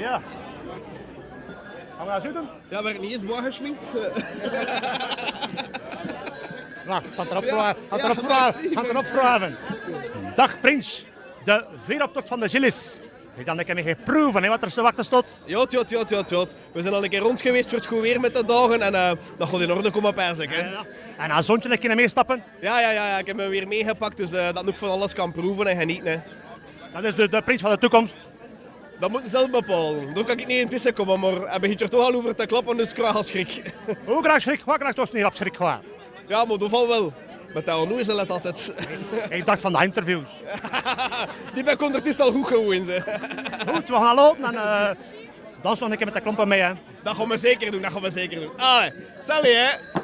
Ja. Gaan we dat zo doen? Ja, werd niet eens mooi geschminkt. Wacht, het erop merci. vragen. Dag Prins, de veeroptocht van de Gilles. Je dan een keer mee proeven wat er te wachten stond. Jot. We zijn al een keer rond geweest voor het goed weer met de dagen en dat gaat in orde komen persen. Ja. En als zoontje een keer meestappen. Ja, ik heb me weer meegepakt, dus dat ik van alles kan proeven en genieten. Hè. Dat is de prins van de toekomst. Dat moet je zelf bepalen. Daar kan ik niet in tussen komen, maar hij begint er toch al over te klappen, dus ik krijg al schrik. Hoe graag schrik? Wat graag toch niet op schrik gaan? Ja, maar dat valt wel. Met dat nu is het altijd. Ik dacht van de interviews. Die ben ik ondertussen al goed gewoon. Goed, we gaan lopen en dans nog een keer met de klompen mee. Hè. Dat gaan we zeker doen, Allee, stel je hè.